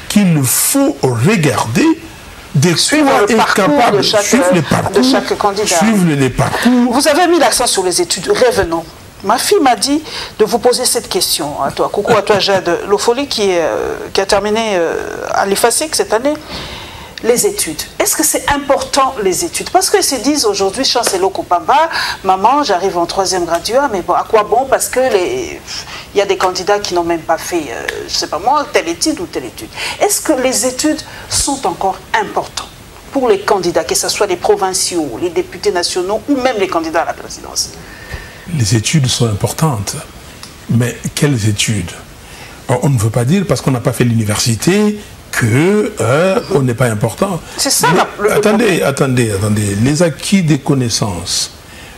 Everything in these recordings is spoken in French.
qu'il faut regarder de suivre le parcours de chaque candidat. Suivre les parcours. Vous avez mis l'accent sur les études. Revenons. Ma fille m'a dit de vous poser cette question à toi. Coucou à toi, Jade Lofoli, qui a terminé à l'IFASIC cette année. Les études. Est-ce que c'est important, les études? Parce qu'ils se disent aujourd'hui, Chancelo Kupamba, maman, j'arrive en 3e graduat, mais bon, à quoi bon? Parce que il y a des candidats qui n'ont même pas fait, je ne sais pas moi, telle étude ou telle étude. Est-ce que les études sont encore importantes pour les candidats, que ce soit les provinciaux, les députés nationaux ou même les candidats à la présidence? Les études sont importantes, mais quelles études? On ne veut pas dire parce qu'on n'a pas fait l'université que on n'est pas important. C'est ça. Attendez. Les acquis des connaissances.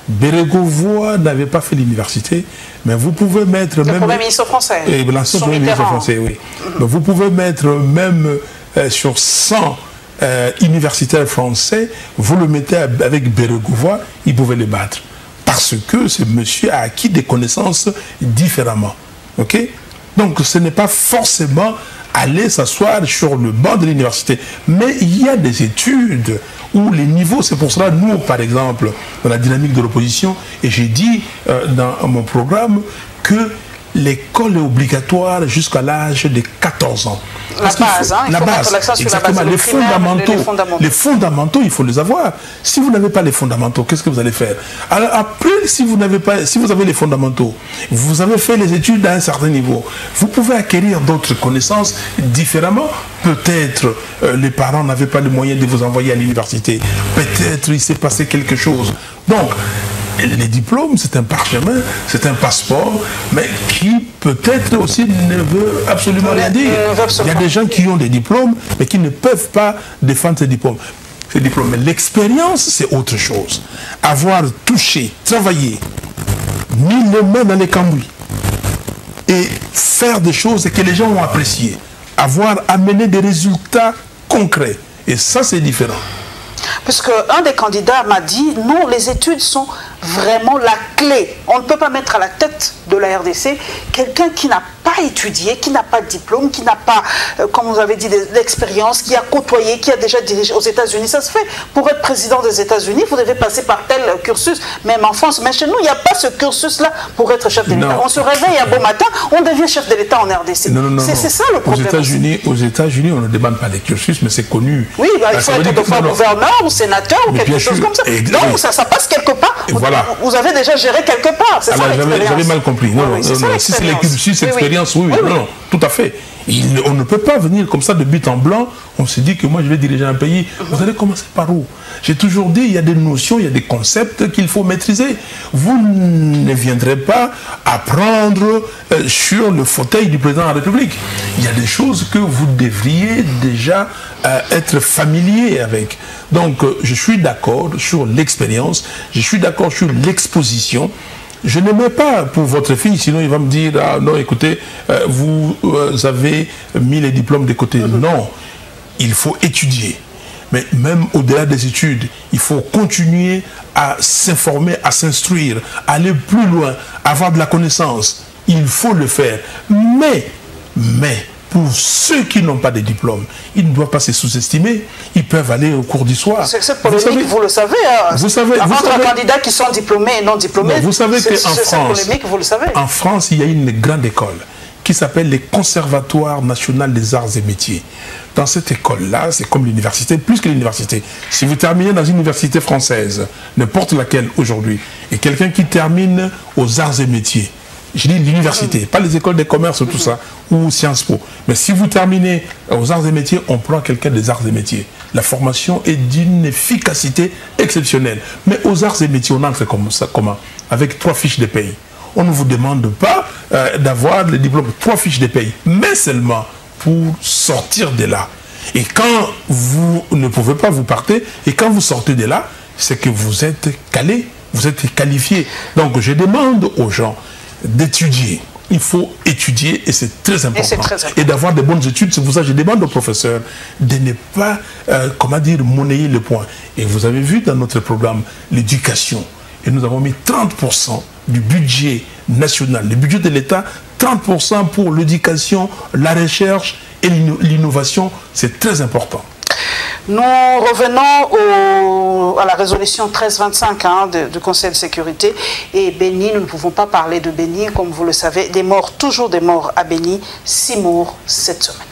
Bérégovoy n'avait pas fait l'université, mais vous pouvez mettre le premier ministre français. L'ancien premier ministre français, oui. Mais vous pouvez mettre même sur 100 universitaires français, vous le mettez avec Bérégovoy, il pouvait les battre. Parce que ce monsieur a acquis des connaissances différemment. Ok? Donc ce n'est pas forcément aller s'asseoir sur le banc de l'université. Mais il y a des études où les niveaux, c'est pour cela, nous, par exemple, dans la dynamique de l'opposition, et j'ai dit dans mon programme que l'école est obligatoire jusqu'à l'âge de 14 ans. La base, exactement, les fondamentaux, il faut les avoir. Si vous n'avez pas les fondamentaux, qu'est-ce que vous allez faire? Alors après, si vous avez les fondamentaux, vous avez fait les études à un certain niveau, vous pouvez acquérir d'autres connaissances différemment. Peut-être les parents n'avaient pas les moyens de vous envoyer à l'université. Peut-être il s'est passé quelque chose. Donc, les diplômes, c'est un parchemin, c'est un passeport, mais qui peut-être aussi ne veut absolument rien dire. Il y a des gens qui ont des diplômes, mais qui ne peuvent pas défendre ces diplômes. Mais l'expérience, c'est autre chose. Avoir touché, travaillé, mis les mains dans les cambouis, et faire des choses que les gens ont appréciées. Avoir amené des résultats concrets. Et ça, c'est différent. Parce qu'un des candidats m'a dit, non, les études sont vraiment la clé. On ne peut pas mettre à la tête de la RDC quelqu'un qui n'a pas étudié, qui n'a pas de diplôme, qui n'a pas, comme vous avez dit, d'expérience, qui a côtoyé, qui a déjà dirigé aux États-Unis. Ça se fait. Pour être président des États-Unis, vous devez passer par tel cursus, même en France. Mais chez nous, il n'y a pas ce cursus-là pour être chef de l'État. On se réveille un beau matin, on devient chef de l'État en RDC. C'est ça le problème. Aux États-Unis, on ne demande pas les cursus, mais c'est connu. Oui, il faut être de fois gouverneur ou sénateur ou quelque chose comme ça. Donc, ça passe quelque part. Voilà. Vous avez déjà géré quelque part. C'est ça l'expérience. J'avais mal compris. Si c'est les cursus, expérience, oui. Non, tout à fait. On ne peut pas venir comme ça de but en blanc. On se dit que moi je vais diriger un pays. Vous allez commencer par où? J'ai toujours dit, il y a des notions, il y a des concepts qu'il faut maîtriser. Vous ne viendrez pas apprendre sur le fauteuil du président de la République. Il y a des choses que vous devriez déjà être familier avec. Donc je suis d'accord sur l'expérience, je suis d'accord sur l'exposition. Je ne mets pas pour votre fille, sinon il va me dire, ah non, écoutez, vous avez mis les diplômes de côté. Non, il faut étudier. Mais même au-delà des études, il faut continuer à s'informer, à s'instruire, aller plus loin, avoir de la connaissance. Il faut le faire. Mais, pour ceux qui n'ont pas de diplôme, ils ne doivent pas se sous-estimer. Ils peuvent aller au cours du soir. Cette polémique, vous le savez. Vous savez. Entre candidats qui sont diplômés et non diplômés. Non, vous savez qu'en France, vous le savez. En France, il y a une grande école qui s'appelle les Conservatoires nationaux des arts et métiers. Dans cette école-là, c'est comme l'université, plus que l'université. Si vous terminez dans une université française, n'importe laquelle aujourd'hui, et quelqu'un qui termine aux arts et métiers, je dis l'université, pas les écoles de commerce, tout ça, ou Sciences Po. Mais si vous terminez aux arts et métiers, on prend quelqu'un des arts et métiers. La formation est d'une efficacité exceptionnelle. Mais aux arts et métiers, on entre comme ça, comment? Avec 3 fiches de paye. On ne vous demande pas d'avoir le diplôme, 3 fiches de paye, mais seulement pour sortir de là. Et quand vous ne pouvez pas, vous partez, et quand vous sortez de là, c'est que vous êtes calé, vous êtes qualifié. Donc je demande aux gens d'étudier. Il faut étudier et c'est très important. Et d'avoir de bonnes études. C'est pour ça que je demande aux professeurs de ne pas, comment dire, monnayer le point. Et vous avez vu dans notre programme l'éducation. Et nous avons mis 30% du budget national, le budget de l'État, 30% pour l'éducation, la recherche Et l'innovation, c'est très important. Nous revenons à la résolution 1325 du Conseil de sécurité. Et Béni, nous ne pouvons pas parler de Béni, comme vous le savez, des morts, toujours des morts à Béni, 6 morts cette semaine.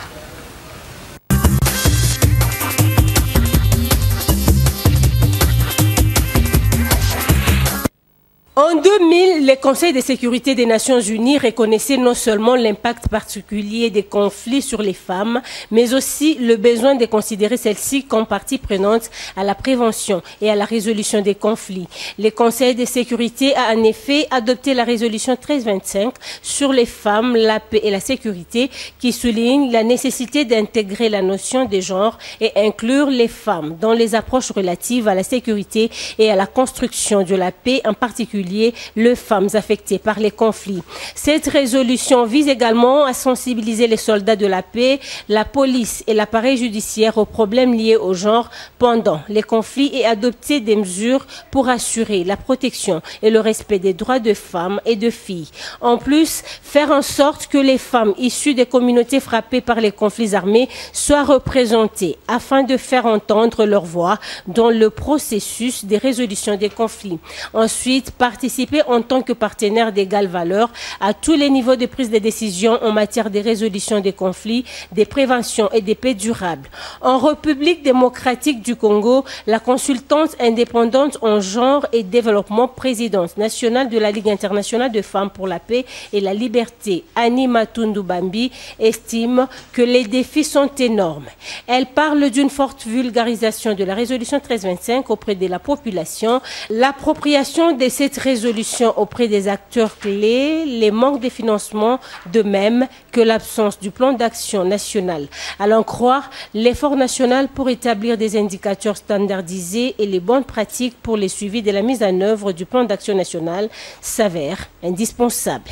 En 2000, le Conseil de sécurité des Nations Unies reconnaissait non seulement l'impact particulier des conflits sur les femmes, mais aussi le besoin de considérer celles-ci comme partie prenante à la prévention et à la résolution des conflits. Le Conseil de sécurité a en effet adopté la résolution 1325 sur les femmes, la paix et la sécurité, qui souligne la nécessité d'intégrer la notion de genre et inclure les femmes dans les approches relatives à la sécurité et à la construction de la paix, en particulier les femmes affectées par les conflits. Cette résolution vise également à sensibiliser les soldats de la paix, la police et l'appareil judiciaire aux problèmes liés au genre pendant les conflits et adopter des mesures pour assurer la protection et le respect des droits de femmes et de filles. En plus, faire en sorte que les femmes issues des communautés frappées par les conflits armés soient représentées afin de faire entendre leur voix dans le processus de résolution des conflits. Ensuite, participer en tant que partenaire d'égale valeur à tous les niveaux de prise de décision en matière de résolution des conflits, de prévention et de paix durable. En République démocratique du Congo, la consultante indépendante en genre et développement, présidente nationale de la Ligue internationale de femmes pour la paix et la liberté, Annie Matundu Bambi, estime que les défis sont énormes. Elle parle d'une forte vulgarisation de la résolution 1325 auprès de la population, l'appropriation de cette résolution auprès des acteurs clés, les manques de financement, de même que l'absence du plan d'action national. À l'en croire, l'effort national pour établir des indicateurs standardisés et les bonnes pratiques pour le suivi de la mise en œuvre du plan d'action national s'avère indispensable.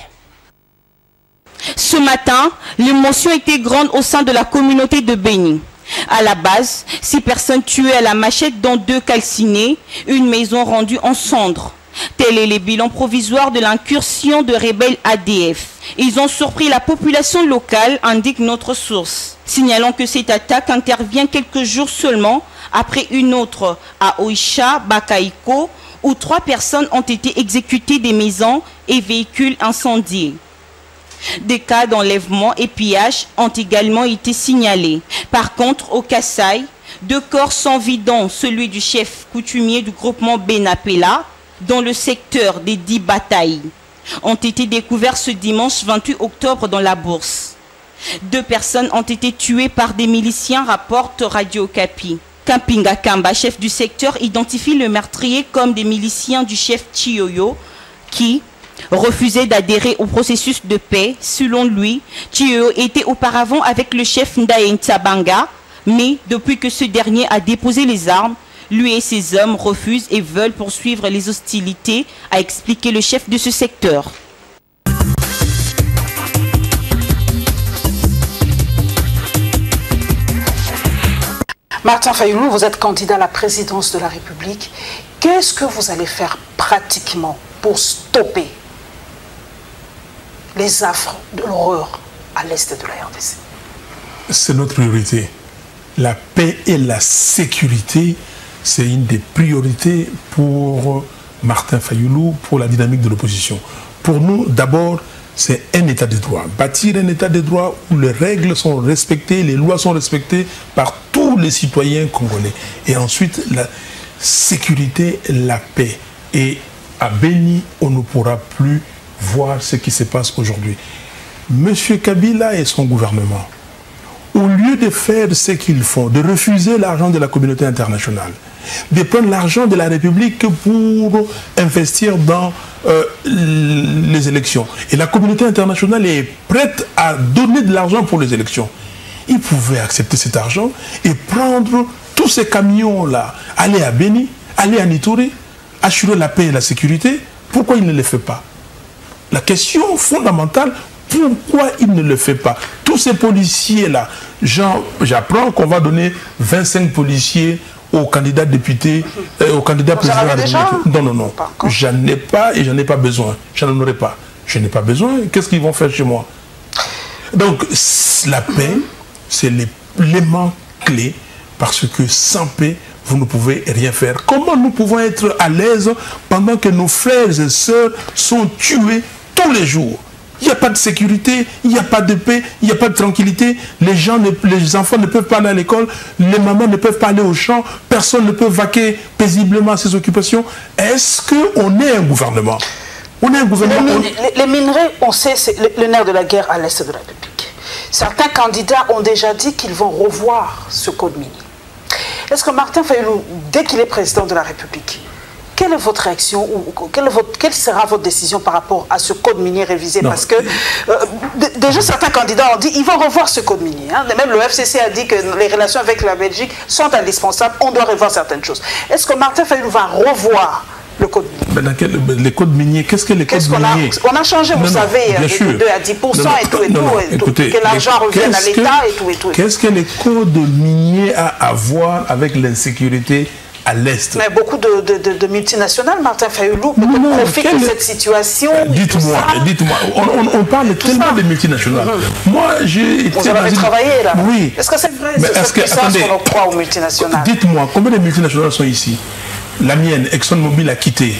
Ce matin, l'émotion était grande au sein de la communauté de Béni. À la base, 6 personnes tuées à la machette, dont 2 calcinées, une maison rendue en cendres. Tel est le bilan provisoire de l'incursion de rebelles ADF. Ils ont surpris la population locale, indique notre source. Signalant que cette attaque intervient quelques jours seulement après une autre à Oisha, Bakaïko, où 3 personnes ont été exécutées, des maisons et véhicules incendiés. Des cas d'enlèvement et pillage ont également été signalés. Par contre, au Kasaï, 2 corps sans vie, dont celui du chef coutumier du groupement Benapela, dans le secteur des 10 batailles, ont été découverts ce dimanche 28 octobre dans la bourse. 2 personnes ont été tuées par des miliciens, rapporte Radio Okapi. Kampinga Kamba, chef du secteur, identifie le meurtrier comme des miliciens du chef Chiyoyo qui refusait d'adhérer au processus de paix. Selon lui, Chiyoyo était auparavant avec le chef Ndaye Ntsabanga, mais depuis que ce dernier a déposé les armes, lui et ses hommes refusent et veulent poursuivre les hostilités, a expliqué le chef de ce secteur. Martin Fayoulou, vous êtes candidat à la présidence de la République. Qu'est-ce que vous allez faire pratiquement pour stopper les affres de l'horreur à l'est de la RDC? C'est notre priorité. La paix et la sécurité, c'est une des priorités pour Martin Fayoulou, pour la dynamique de l'opposition. Pour nous, d'abord, c'est un état de droit. Bâtir un état de droit où les règles sont respectées, les lois sont respectées par tous les citoyens congolais. Et ensuite, la sécurité, la paix. Et à Béni, on ne pourra plus voir ce qui se passe aujourd'hui. Monsieur Kabila et son gouvernement, au lieu de faire ce qu'ils font, de refuser l'argent de la communauté internationale, de prendre l'argent de la République pour investir dans les élections. Et la communauté internationale est prête à donner de l'argent pour les élections. Ils pouvaient accepter cet argent et prendre tous ces camions-là, aller à Béni, aller à Nitouri, assurer la paix et la sécurité. Pourquoi il ne le fait pas? La question fondamentale, pourquoi il ne le fait pas? Tous ces policiers-là, j'apprends qu'on va donner 25 policiers aux candidats députés, aux candidats présidents de la République. Non, non, non. J'en ai pas et j'en ai pas besoin. J'en aurai pas. Je n'ai pas besoin. Qu'est-ce qu'ils vont faire chez moi? Donc, la paix, c'est l'élément clé, parce que sans paix, vous ne pouvez rien faire. Comment nous pouvons être à l'aise pendant que nos frères et sœurs sont tués tous les jours? Il n'y a pas de sécurité, il n'y a pas de paix, il n'y a pas de tranquillité. Les enfants ne peuvent pas aller à l'école, les mamans ne peuvent pas aller au champ, personne ne peut vaquer paisiblement à ses occupations. Est-ce qu'on est un gouvernement? On est un gouvernement. Les minerais, on sait, c'est le nerf de la guerre à l'est de la République. Certains candidats ont déjà dit qu'ils vont revoir ce code minier. Est-ce que Martin Fayulu, dès qu'il est président de la République, quelle est votre réaction ou quelle sera votre décision par rapport à ce code minier révisé? Parce que déjà certains candidats ont dit qu'ils vont revoir ce code minier. Hein. Même le FCC a dit que les relations avec la Belgique sont indispensables, on doit revoir certaines choses. Est-ce que Martin Fayulu va revoir le code minier? Les codes miniers, qu'est-ce que les codes miniers? On a changé, vous savez, de 2 à 10% et tout, que l'argent revienne à l'État et tout. Qu'est-ce que les codes miniers a à voir avec l'insécurité à l'Est? Mais beaucoup de multinationales, Martin Fayulu, profitent de cette situation. Dites-moi, on parle tellement de multinationales. Moi, j'ai été... Vous avez travaillé là. Oui. Est-ce que c'est vrai, cette puissance qu'on octroie aux multinationales? Dites-moi, combien de multinationales sont ici? La mienne, ExxonMobil, a quitté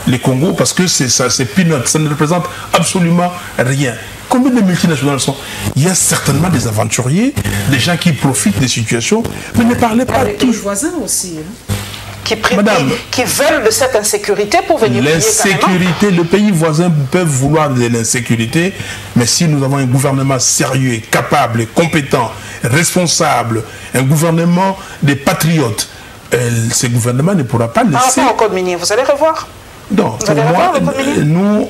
les Congo parce que c'est peanut, ça ne représente absolument rien. Combien de multinationales sont? Il y a certainement des aventuriers, des gens qui profitent des situations, mais ne parlez pas de tous. Les voisins aussi. Hein. Qui veulent de cette insécurité pour venir payer. L'insécurité, le pays voisin peut vouloir de l'insécurité, mais si nous avons un gouvernement sérieux, capable, compétent, responsable, un gouvernement des patriotes, ce gouvernement ne pourra pas laisser... Par rapport au code minier, vous allez revoir? Non, pour moi, nous,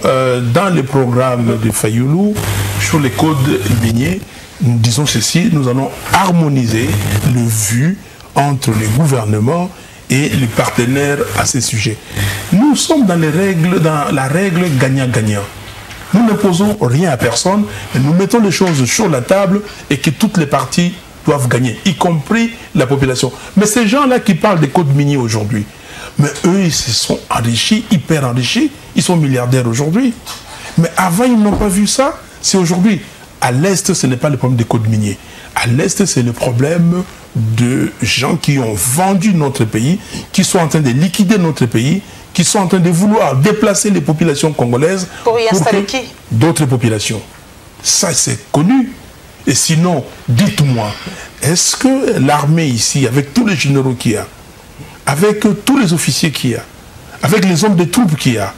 dans le programme de Fayulu, sur les codes miniers, nous disons ceci, nous allons harmoniser le vu entre les gouvernements et les partenaires à ces sujets. Nous sommes dans la règle gagnant-gagnant. Nous ne posons rien à personne, mais nous mettons les choses sur la table et que toutes les parties doivent gagner, y compris la population. Mais ces gens-là qui parlent des codes miniers aujourd'hui, mais eux, ils se sont enrichis, hyper enrichis, ils sont milliardaires aujourd'hui. Mais avant, ils n'ont pas vu ça. C'est aujourd'hui. À l'Est, ce n'est pas le problème des codes miniers. À l'Est, c'est le problème de gens qui ont vendu notre pays, qui sont en train de liquider notre pays, qui sont en train de vouloir déplacer les populations congolaises pour y installer qui? D'autres populations. Ça, c'est connu. Et sinon, dites-moi, est-ce que l'armée ici, avec tous les généraux qu'il y a, avec tous les officiers qu'il y a, avec les hommes de troupes qu'il y a,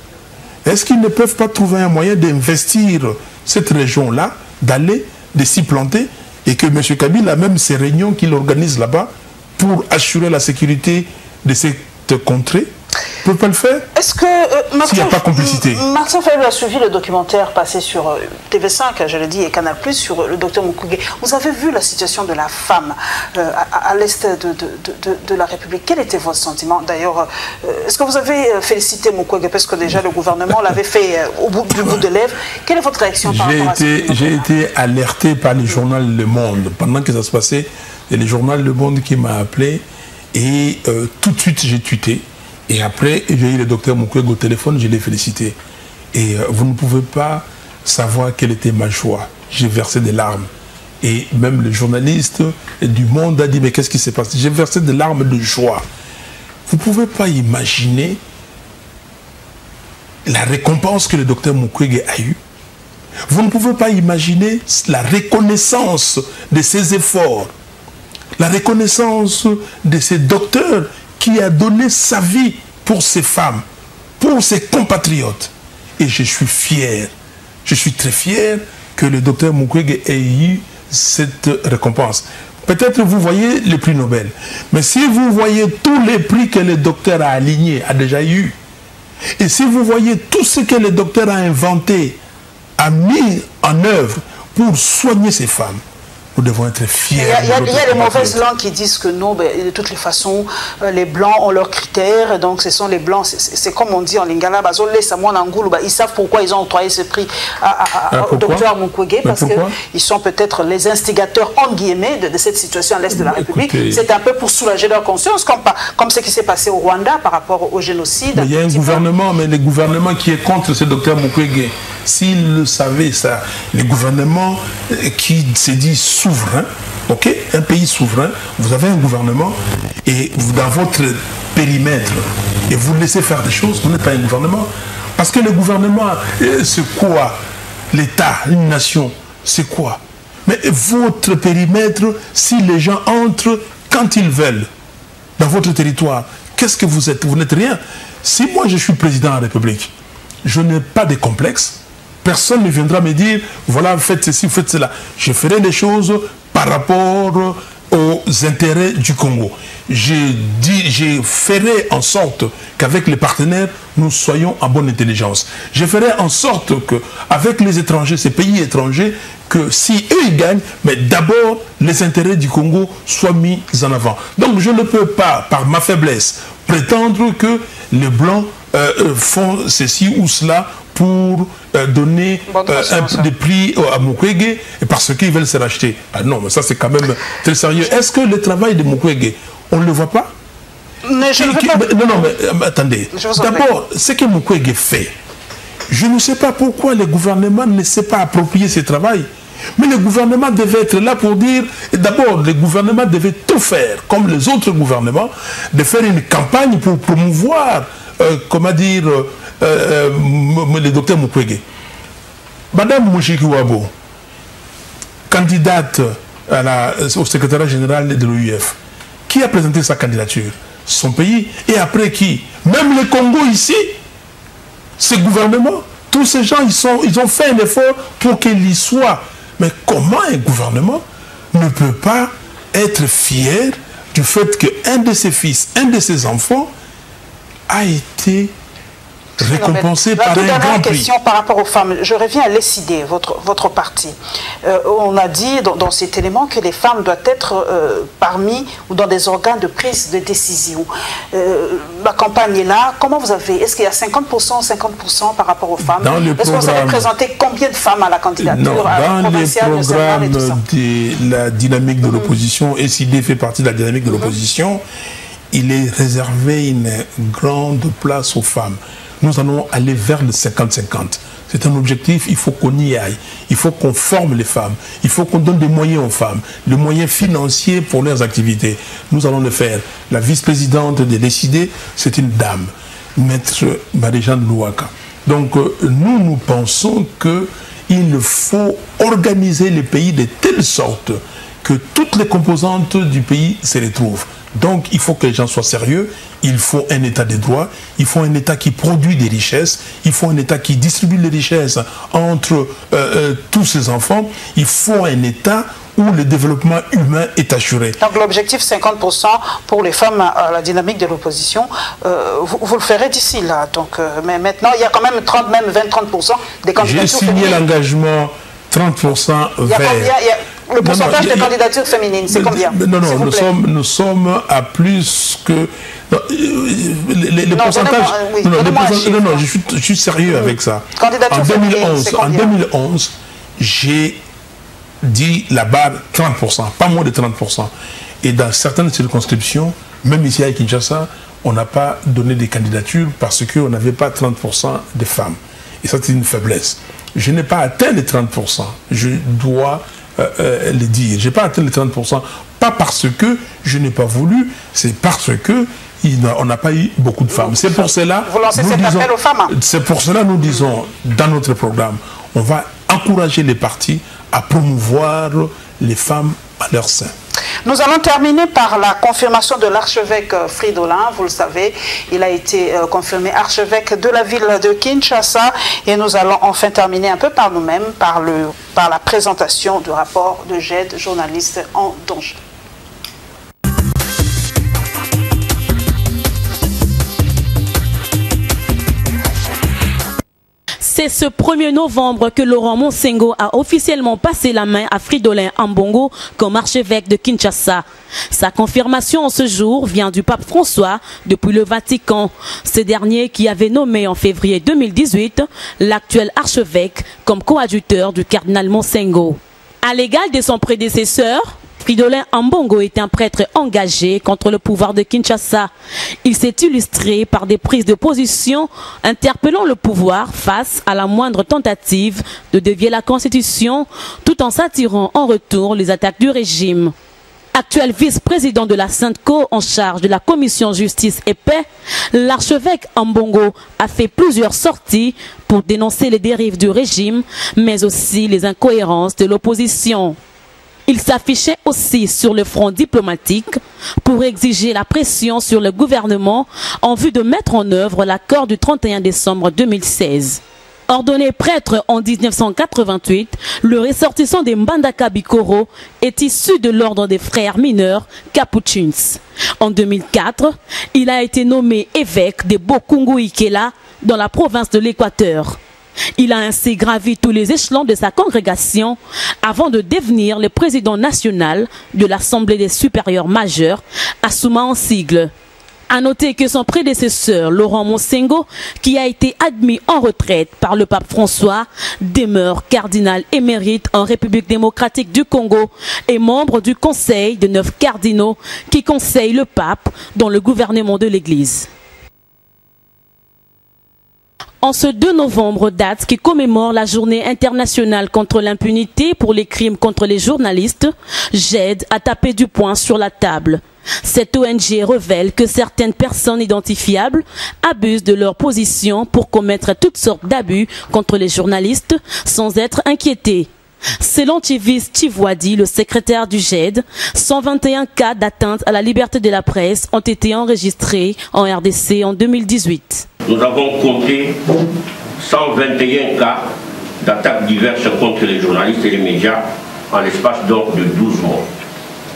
est-ce qu'ils ne peuvent pas trouver un moyen d'investir cette région-là, d'aller, de s'y planter, et que M. Kabila a même ces réunions qu'il organise là-bas pour assurer la sécurité de cette contrée? ne peut pas le faire. Est-ce que s'il n'y a pas complicité? Martin Fayulu a suivi le documentaire passé sur TV5, je l'ai dit, et Canal+, sur le docteur Mukwege. Vous avez vu la situation de la femme à l'est de la République. Quel était votre sentiment? D'ailleurs, est-ce que vous avez félicité Mukwege? Parce que déjà le gouvernement l'avait fait du bout de lèvres. Quelle est votre réaction par rapport à ça? J'ai été alerté par le journal Le Monde. Pendant que ça se passait, il y a le journal Le Monde qui m'a appelé et tout de suite j'ai tweeté. Et après, j'ai eu le docteur Mukwege au téléphone, je l'ai félicité. Et vous ne pouvez pas savoir quelle était ma joie. J'ai versé des larmes. Et même le journaliste du Monde a dit, mais qu'est-ce qui s'est passé? J'ai versé des larmes de joie. Vous ne pouvez pas imaginer la récompense que le docteur Mukwege a eue. Vous ne pouvez pas imaginer la reconnaissance de ses efforts, la reconnaissance de ces docteurs qui a donné sa vie pour ces femmes, pour ses compatriotes. Et je suis fier, je suis très fier que le docteur Mukwege ait eu cette récompense. Peut-être vous voyez le prix Nobel, mais si vous voyez tous les prix que le docteur a alignés, a déjà eu, et si vous voyez tout ce que le docteur a inventé, a mis en œuvre pour soigner ces femmes, nous devons être fiers. Il y a des mauvaises langues qui disent que non, ben, de toutes les façons, les Blancs ont leurs critères, donc ce sont les Blancs, c'est comme on dit en lingala, ils savent pourquoi ils ont octroyé ce prix au docteur Mukwege, parce qu'ils sont peut-être les instigateurs, entre guillemets, de cette situation à l'est de la République. C'est un peu pour soulager leur conscience, comme ce qui s'est passé au Rwanda par rapport au génocide. Mais il y a un gouvernement, mais le gouvernement qui est contre ce docteur Mukwege, s'il le savait, ça, les gouvernements qui se disent souverains, Ok, un pays souverain, vous avez un gouvernement et vous, dans votre périmètre, et vous laissez faire des choses, vous n'êtes pas un gouvernement. Parce que le gouvernement, c'est quoi? L'État, une nation, c'est quoi? Mais votre périmètre, si les gens entrent quand ils veulent dans votre territoire, qu'est-ce que vous êtes? Vous n'êtes rien. Si moi je suis président de la République, je n'ai pas de complexe, personne ne viendra me dire, voilà, faites ceci, faites cela. Je ferai les choses par rapport aux intérêts du Congo. Je ferai en sorte qu'avec les partenaires, nous soyons en bonne intelligence. Je ferai en sorte qu'avec les étrangers, ces pays étrangers, que si eux ils gagnent, mais d'abord les intérêts du Congo soient mis en avant. Donc je ne peux pas, par ma faiblesse, prétendre que les Blancs font ceci ou cela pour donner des prix à Mukwege parce qu'ils veulent se racheter. Ah non, mais ça c'est quand même très sérieux. Est-ce que le travail de Mukwege, on ne le voit pas? Mais je ne veux pas... Non, mais attendez. D'abord, ce que Mukwege fait, je ne sais pas pourquoi le gouvernement ne s'est pas approprié ce travail. Mais le gouvernement devait être là pour dire, d'abord, le gouvernement devait tout faire, comme les autres gouvernements, de faire une campagne pour promouvoir, comment dire, le docteur Mukwege. Madame Mushiki Wabo, candidate au secrétariat général de l'OUF, qui a présenté sa candidature? Son pays. Et après qui? Même le Congo ici, ce gouvernement, tous ces gens, ils ont fait un effort pour qu'il y soit. Mais comment un gouvernement ne peut pas être fier du fait qu'un de ses fils, un de ses enfants a été récompensé par un grand prix? Question par rapport aux femmes. Je reviens à l'ESID, votre parti. On a dit dans cet élément que les femmes doivent être parmi ou dans des organes de prise de décision. La campagne est là. Comment vous avez... Est-ce qu'il y a 50%, 50% par rapport aux femmes? Est-ce que vous avez présenté combien de femmes à la candidature? Non, dans les programmes de la dynamique de l'opposition, ESID fait partie de la dynamique de l'opposition, il est réservé une grande place aux femmes. Nous allons aller vers le 50-50. C'est un objectif, il faut qu'on y aille. Il faut qu'on forme les femmes. Il faut qu'on donne des moyens aux femmes. Les moyens financiers pour leurs activités. Nous allons le faire. La vice-présidente de l'ESID, c'est une dame, Maître Marie-Jeanne Louaka. Donc, nous pensons qu'il faut organiser les pays de telle sorte que toutes les composantes du pays se retrouvent. Donc, il faut que les gens soient sérieux, il faut un état de droit, il faut un état qui produit des richesses, il faut un état qui distribue les richesses entre tous ces enfants, il faut un état où le développement humain est assuré. Donc, l'objectif 50% pour les femmes à la dynamique de l'opposition, vous le ferez d'ici là. Donc, mais maintenant, il y a quand même 30, même 20-30% des candidatures. J'ai signé l'engagement 30% vers... Le pourcentage des candidatures féminines, c'est combien? Non, nous sommes à plus que... Les pourcentages... Non, je suis sérieux avec ça. En 2011, j'ai dit la barre 30%, pas moins de 30%. Et dans certaines circonscriptions, même ici à Kinshasa, on n'a pas donné des candidatures parce qu'on n'avait pas 30% de femmes. Et ça, c'est une faiblesse. Je n'ai pas atteint les 30%. Je dois... le dire. Je n'ai pas atteint les 30%, pas parce que je n'ai pas voulu, c'est parce que on n'a pas eu beaucoup de femmes. C'est pour cela, vous lancez cet appel aux femmes. C'est pour cela nous disons dans notre programme, on va encourager les partis à promouvoir les femmes à leur sein. Nous allons terminer par la confirmation de l'archevêque Fridolin. Vous le savez, il a été confirmé archevêque de la ville de Kinshasa. Et nous allons enfin terminer un peu par nous-mêmes, par la présentation du rapport de Jed, journaliste en danger. C'est ce 1er novembre que Laurent Monsengo a officiellement passé la main à Fridolin Ambongo comme archevêque de Kinshasa. Sa confirmation en ce jour vient du pape François depuis le Vatican. Ce dernier qui avait nommé en février 2018 l'actuel archevêque comme coadjuteur du cardinal Monsengo. À l'égal de son prédécesseur, Fridolin Ambongo est un prêtre engagé contre le pouvoir de Kinshasa. Il s'est illustré par des prises de position interpellant le pouvoir face à la moindre tentative de dévier la Constitution, tout en s'attirant en retour les attaques du régime. Actuel vice-président de la Sainte-Co en charge de la commission justice et paix, l'archevêque Ambongo a fait plusieurs sorties pour dénoncer les dérives du régime, mais aussi les incohérences de l'opposition. Il s'affichait aussi sur le front diplomatique pour exiger la pression sur le gouvernement en vue de mettre en œuvre l'accord du 31 décembre 2016. Ordonné prêtre en 1988, le ressortissant des Mbandaka Bikoro est issu de l'ordre des frères mineurs Capuchins. En 2004, il a été nommé évêque de Bokungu-Ikela dans la province de l'Équateur. Il a ainsi gravi tous les échelons de sa congrégation avant de devenir le président national de l'Assemblée des supérieurs majeurs, Assouma en sigle. À noter que son prédécesseur, Laurent Monsengo, qui a été admis en retraite par le pape François, demeure cardinal émérite en République démocratique du Congo et membre du conseil de 9 cardinaux qui conseillent le pape dans le gouvernement de l'Église. En ce 2 novembre, date qui commémore la journée internationale contre l'impunité pour les crimes contre les journalistes, JED a tapé du poing sur la table. Cette ONG révèle que certaines personnes identifiables abusent de leur position pour commettre toutes sortes d'abus contre les journalistes sans être inquiétés. Selon Tivis Tivwadi, le secrétaire du JED, 121 cas d'atteinte à la liberté de la presse ont été enregistrés en RDC en 2018. Nous avons compté 121 cas d'attaques diverses contre les journalistes et les médias en l'espace donc de 12 mois.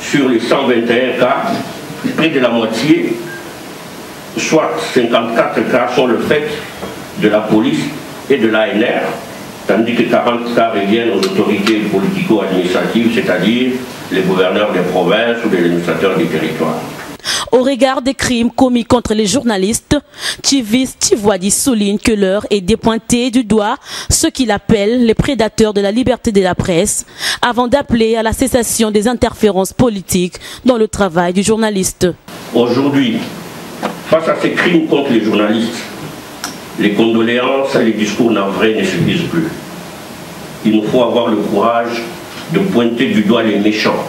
Sur les 121 cas, près de la moitié, soit 54 cas, sont le fait de la police et de l'ANR, tandis que 40 cas reviennent aux autorités politico-administratives, c'est-à-dire les gouverneurs des provinces ou les administrateurs des territoires. Au regard des crimes commis contre les journalistes, Tivis Tivwadi souligne que l'heure est de pointer du doigt ce qu'il appelle les prédateurs de la liberté de la presse, avant d'appeler à la cessation des interférences politiques dans le travail du journaliste. Aujourd'hui, face à ces crimes contre les journalistes, les condoléances et les discours navrés ne suffisent plus. Il nous faut avoir le courage de pointer du doigt les méchants,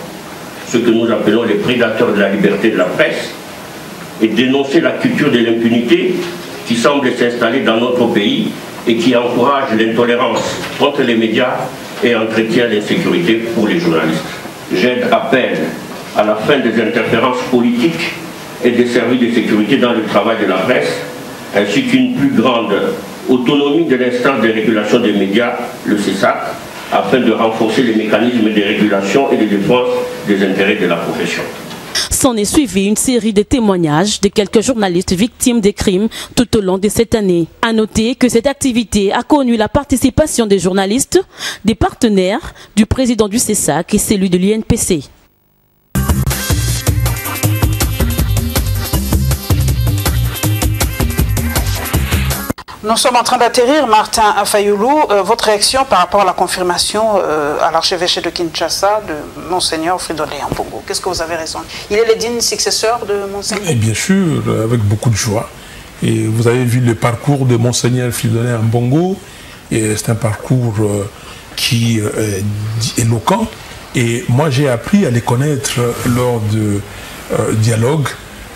ce que nous appelons les prédateurs de la liberté de la presse, et dénoncer la culture de l'impunité qui semble s'installer dans notre pays et qui encourage l'intolérance contre les médias et entretient l'insécurité pour les journalistes. J'aide appel à la fin des interférences politiques et des services de sécurité dans le travail de la presse, ainsi qu'une plus grande autonomie de l'instance de régulation des médias, le CESAC, afin de renforcer les mécanismes de régulation et de défense des intérêts de la profession. S'en est suivi une série de témoignages de quelques journalistes victimes des crimes tout au long de cette année. À noter que cette activité a connu la participation des journalistes, des partenaires, du président du CESAC et celui de l'INPC. Nous sommes en train d'atterrir, Martin Fayoulou. Votre réaction par rapport à la confirmation à l'archevêché de Kinshasa de Monseigneur Fridolin Ambongo. Qu'est-ce que vous avez raison? Il est le digne successeur de Monseigneur? Et bien sûr, avec beaucoup de joie. Et vous avez vu le parcours de Monseigneur Fridolin Ambongo. C'est un parcours qui est éloquent. Et moi, j'ai appris à les connaître lors de dialogue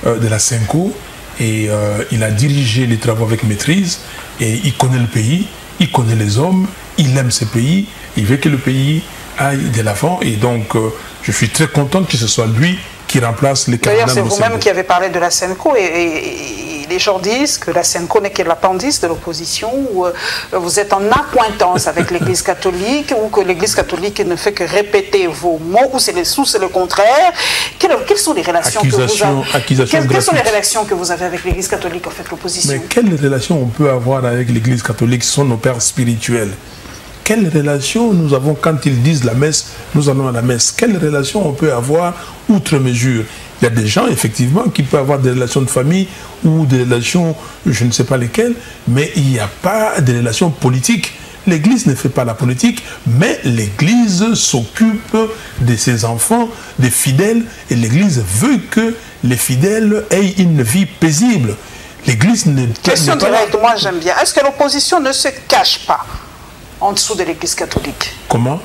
de la Sainte-Co. Et il a dirigé les travaux avec maîtrise et il connaît le pays, il connaît les hommes, il aime ce pays, il veut que le pays aille de l'avant et donc je suis très content que ce soit lui qui remplace les cardinaux. D'ailleurs, c'est vous-même qui avez parlé de la Sainte-Co et les gens disent que la Sainte-Co n'est que l'appendice de l'opposition, où vous êtes en accointance avec l'Église catholique, ou que l'Église catholique ne fait que répéter vos mots, ou c'est le contraire. Quelles sont les relations que vous avez? Quelles sont les relations que vous avez avec l'Église catholique, en fait, l'opposition? Mais quelles relations on peut avoir avec l'Église catholique? Ce sont nos pères spirituels. Quelle relation nous avons quand ils disent la messe, nous allons à la messe? Quelle relation on peut avoir outre mesure? Il y a des gens, effectivement, qui peuvent avoir des relations de famille ou des relations, je ne sais pas lesquelles, mais il n'y a pas de relations politiques. L'Église ne fait pas la politique, mais l'Église s'occupe de ses enfants, des fidèles, et l'Église veut que les fidèles aient une vie paisible. L'Église ne... Question directe, moi j'aime bien. Est-ce que l'opposition ne se cache pas en dessous de l'Église catholique? Comment?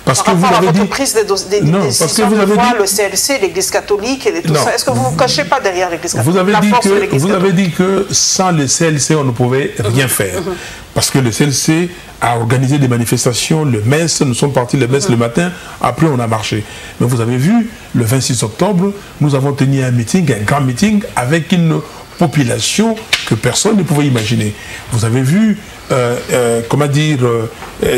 Parce Par que vous rapport à avez votre dit... prise de décision de voir le CLC, l'Église catholique et tout ça. Est-ce que vous ne vous cachez pas derrière l'Église catholique? Vous avez dit que sans le CLC, on ne pouvait rien faire. Parce que le CLC a organisé des manifestations, le MES, nous sommes partis le MES le matin, après on a marché. Mais vous avez vu, le 26 octobre, nous avons tenu un meeting, un grand meeting, avec une population que personne ne pouvait imaginer. Vous avez vu, comment dire,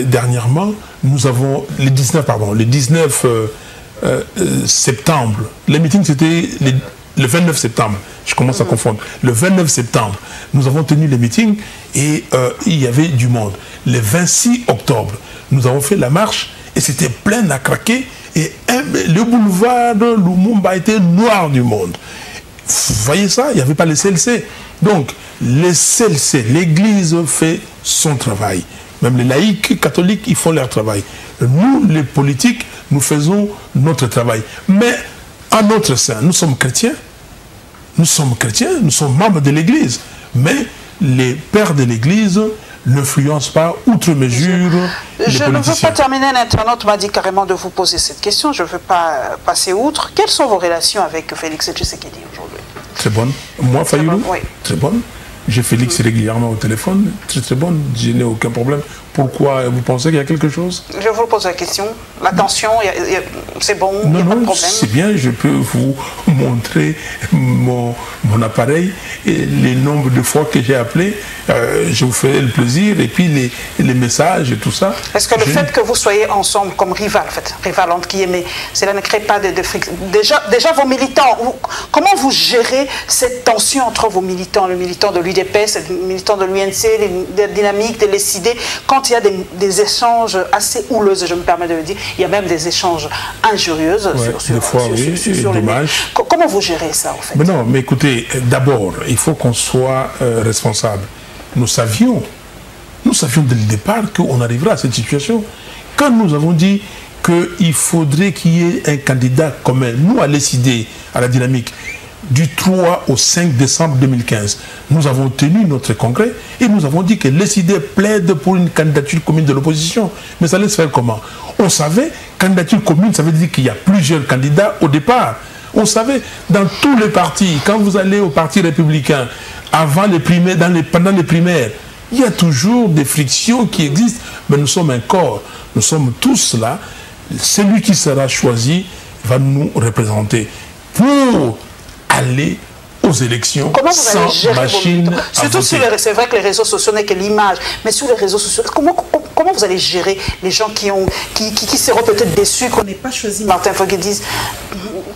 dernièrement, nous avons, le 19 septembre, le meeting c'était le 29 septembre, je commence à confondre, le 29 septembre, nous avons tenu le meeting et il y avait du monde. Le 26 octobre, nous avons fait la marche et c'était plein à craquer et le boulevard Lumumba était noir du monde. Vous voyez ça, il n'y avait pas le CLC. Donc, le CLC, l'Église fait son travail. Même les laïcs catholiques, ils font leur travail. Nous, les politiques, nous faisons notre travail. Mais, en notre sein, nous sommes chrétiens, nous sommes membres de l'Église. Mais les pères de l'Église n'influencent pas outre mesure les politiciens. Je ne veux pas terminer, un internaute m'a dit carrément de vous poser cette question, je ne veux pas passer outre. Quelles sont vos relations avec Félix Tshisekedi aujourd'hui? Très bonne. Moi, Fayoulou, oui. Très bonne. J'ai Félix régulièrement au téléphone, très bonne, je n'ai aucun problème. Pourquoi vous pensez qu'il y a quelque chose? Je vous pose la question. La tension, c'est bon, il n'y a pas de problème. C'est bien, je peux vous montrer mon appareil et les nombres de fois que j'ai appelé. Je vous ferai le plaisir et puis les messages et tout ça. Est-ce que le fait que vous soyez ensemble comme rival, en fait, rival entre guillemets, cela ne crée pas de friction? Déjà vos militants, comment vous gérez cette tension entre vos militants, le militant de l'UDPS, le militant de l'UNC, les dynamiques, de l'SID, quand il y a des échanges assez houleux, je me permets de le dire, il y a même des échanges injurieux sur les mails. Comment vous gérez ça en fait? Mais non, mais écoutez, d'abord, il faut qu'on soit responsable. Nous savions dès le départ qu'on arriverait à cette situation. Quand nous avons dit qu'il faudrait qu'il y ait un candidat commun, nous à l'SID, à la dynamique, du 3 au 5 décembre 2015, nous avons tenu notre congrès et nous avons dit que l'SID plaide pour une candidature commune de l'opposition. Mais ça allait se faire comment? On savait, candidature commune, ça veut dire qu'il y a plusieurs candidats au départ. On savait, dans tous les partis, quand vous allez au Parti républicain, avant les primaires, pendant les primaires, il y a toujours des frictions qui existent, mais nous sommes un corps, nous sommes tous là. Celui qui sera choisi va nous représenter pour aller aux élections sans machine à voter. Surtout c'est vrai que les réseaux sociaux n'est que l'image, mais sur les réseaux sociaux, comment vous allez gérer les gens qui seront peut-être déçus qu'on n'ait pas choisi Martin Fayoulou, qui disent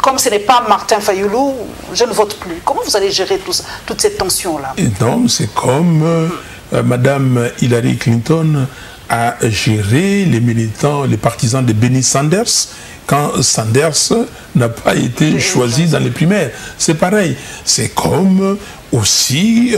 comme ce n'est pas Martin Fayoulou, je ne vote plus. Comment vous allez gérer tout ça, toute cette tension-là? Non, c'est comme Madame Hillary Clinton a géré les militants, les partisans de Bernie Sanders, quand Sanders n'a pas été choisi dans les primaires. C'est pareil. C'est comme aussi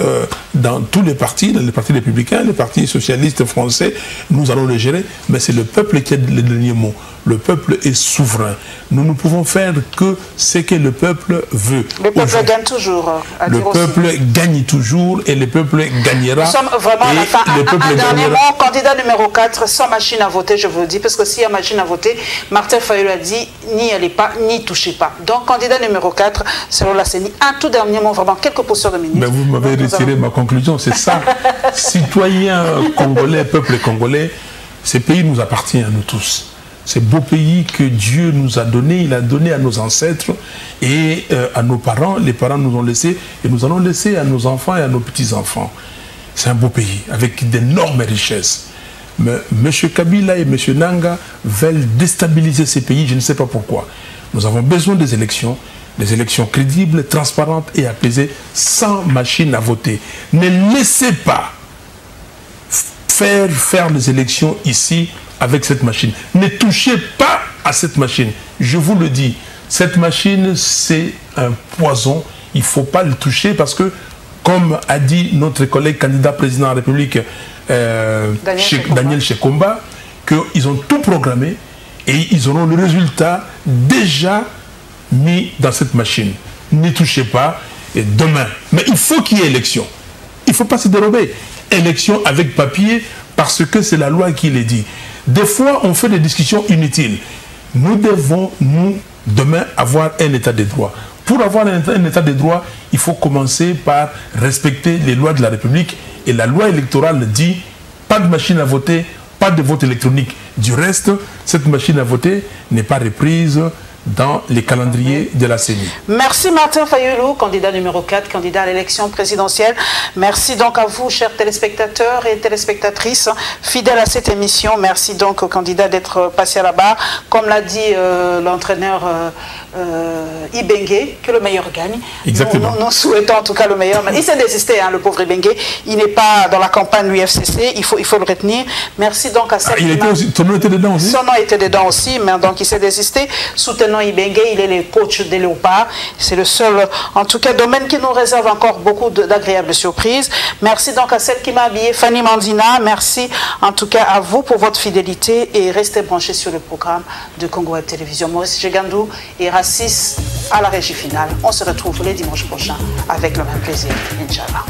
dans tous les partis républicains, les partis socialistes français, nous allons les gérer, mais c'est le peuple qui a le dernier mot. Le peuple est souverain. Nous ne pouvons faire que ce que le peuple veut. Le peuple gagne toujours. Le peuple gagne toujours et le peuple gagnera. Nous sommes vraiment à la fin. Un dernier mot, candidat numéro 4, sans machine à voter, je vous le dis, parce que s'il y a machine à voter, Martin Fayoulou a dit, n'y allez pas, n'y touchez pas. Donc, candidat numéro 4, selon la CENI, un tout dernier mot, vraiment, quelques postures de minutes. Mais vous m'avez retiré ma conclusion, c'est ça. Citoyens congolais, peuple congolais, ce pays nous appartient à nous tous. Ce beau pays que Dieu nous a donné, il a donné à nos ancêtres et à nos parents. Les parents nous ont laissé et nous allons laisser à nos enfants et à nos petits-enfants. C'est un beau pays avec d'énormes richesses. Mais M. Kabila et M. Nanga veulent déstabiliser ces pays, je ne sais pas pourquoi. Nous avons besoin des élections crédibles, transparentes et apaisées, sans machine à voter. Ne laissez pas faire les élections ici avec cette machine. Ne touchez pas à cette machine. Je vous le dis, cette machine, c'est un poison. Il ne faut pas le toucher parce que comme a dit notre collègue candidat président de la République, Daniel Shekomba, qu'ils ont tout programmé et ils auront le résultat déjà mis dans cette machine. N'y touchez pas, et demain. Mais il faut qu'il y ait élection. Il ne faut pas se dérober. Élection avec papier, parce que c'est la loi qui le dit. Des fois, on fait des discussions inutiles. Nous devons, demain, avoir un état de droit. Pour avoir un état de droit, il faut commencer par respecter les lois de la République. Et la loi électorale dit, pas de machine à voter, pas de vote électronique. Du reste, cette machine à voter n'est pas reprise dans les calendriers de la CENI. Merci Martin Fayulu, candidat numéro 4, candidat à l'élection présidentielle. Merci donc à vous, chers téléspectateurs et téléspectatrices, fidèles à cette émission. Merci donc au candidat d'être passé à la barre. Comme l'a dit l'entraîneur Ibengue, que le meilleur gagne. Exactement. Nous souhaitons en tout cas le meilleur. Mais il s'est désisté, hein, le pauvre Ibengue. Il n'est pas dans la campagne UFCC, il faut le retenir. Merci donc à celle son nom était dedans aussi. Son nom était dedans aussi, mais donc il s'est désisté. Soutenons Ibengue, il est le coach des Léopards. C'est le seul, en tout cas, domaine qui nous réserve encore beaucoup d'agréables surprises. Merci donc à celle qui m'a habillé, Fanny Mandina. Merci en tout cas à vous pour votre fidélité et restez branchés sur le programme de Congo Web Télévision. Maurice Jegandou et Rassis à la régie finale. On se retrouve les dimanches prochains avec le même plaisir, Inch'Allah.